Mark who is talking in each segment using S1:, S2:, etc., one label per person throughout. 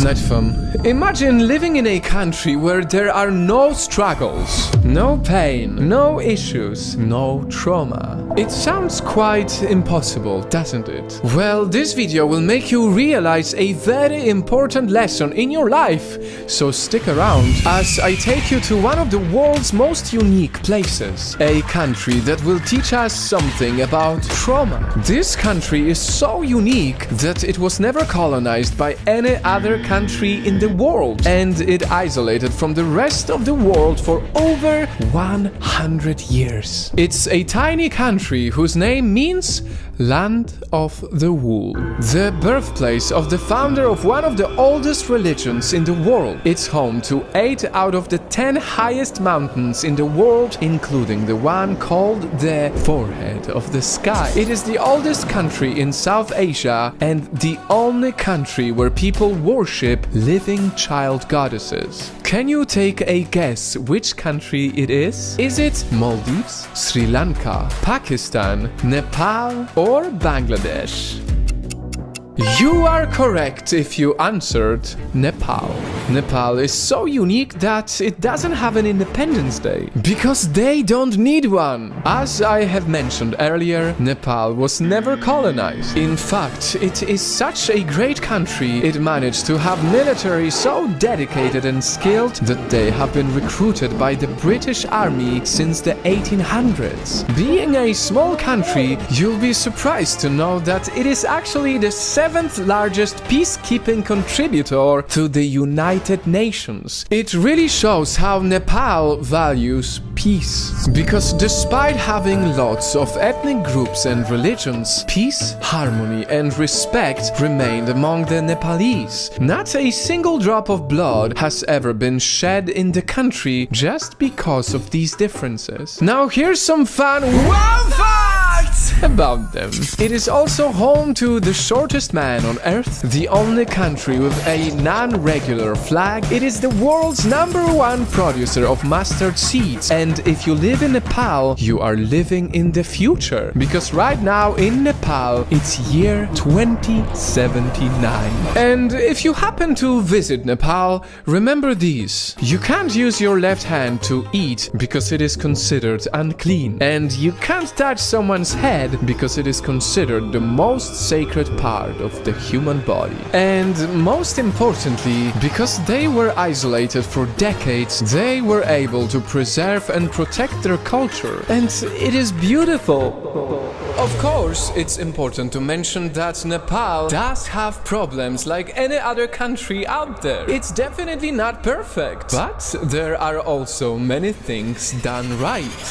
S1: Netfam. Imagine living in a country where there are no struggles, no pain, no issues, no trauma. It sounds quite impossible, doesn't it? Well, this video will make you realize a very important lesson in your life, so stick around as I take you to one of the world's most unique places, a country that will teach us something about trauma. This country is so unique that it was never colonized by any other country in the world, and it isolated from the rest of the world for over 100 years. It's a tiny country whose name means Land of the Wool, the birthplace of the founder of one of the oldest religions in the world. It's home to 8 out of the 10 highest mountains in the world, including the one called the Forehead of the Sky. It is the oldest country in South Asia and the only country where people worship living child goddesses. Can you take a guess which country it is? Is it Maldives, Sri Lanka, Pakistan, Nepal, or Bangladesh? You are correct if you answered Nepal. Nepal is so unique that it doesn't have an Independence Day, because they don't need one. As I have mentioned earlier, Nepal was never colonized. In fact, it is such a great country, it managed to have military so dedicated and skilled that they have been recruited by the British Army since the 1800s. Being a small country, you'll be surprised to know that it is actually the 7th largest peacekeeping contributor to the United Nations. It really shows how Nepal values peace. Because despite having lots of ethnic groups and religions, peace, harmony and respect remained among the Nepalese. Not a single drop of blood has ever been shed in the country just because of these differences. Now here's some fun facts about them. It is also home to the shortest man on earth, the only country with a non-regular flag. It is the world's #1 producer of mustard seeds, and if you live in Nepal, you are living in the future, because right now in Nepal it's year 2079. And if you happen to visit Nepal, remember these: you can't use your left hand to eat because it is considered unclean, and you can't touch someone's head because it is considered the most sacred part of the human body. And most importantly, because they were isolated for decades, they were able to preserve and protect their culture. And it is beautiful. Of course, it's important to mention that Nepal does have problems like any other country out there. It's definitely not perfect, but there are also many things done right.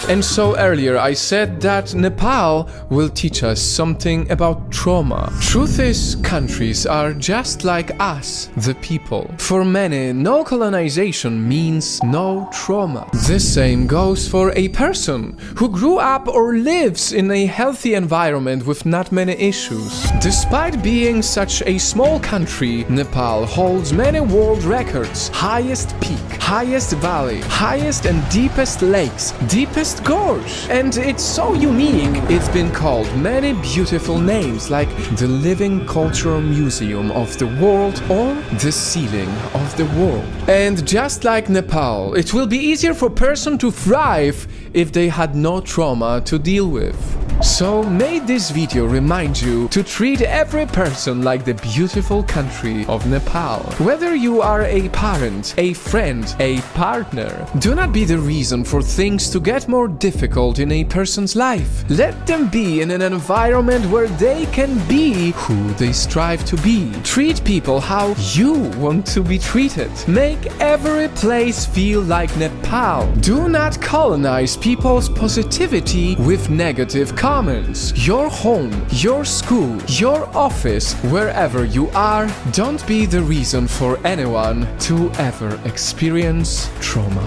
S1: And so earlier I said that Nepal will teach us something about trauma. Truth is, countries are just like us, the people. For many, no colonization means no trauma. The same goes for a person who grew up or lives in a healthy environment with not many issues. Despite being such a small country, Nepal holds many world records: highest peak, highest valley, highest and deepest lakes, deepest gorge. And it's so unique, it's been called many beautiful names like the Living Cultural Museum of the World or the Ceiling of the World. And just like Nepal, it will be easier for a person to thrive if they had no trauma to deal with. So may this video remind you to treat every person like the beautiful country of Nepal. Whether you are a parent, a friend, a partner, do not be the reason for things to get more difficult in a person's life. Let them be in an environment where they can be who they strive to be. Treat people how you want to be treated. Make every place feel like Nepal. Do not colonize people's positivity with negative comments. Your home, your school, your office, wherever you are, don't be the reason for anyone to ever experience trauma.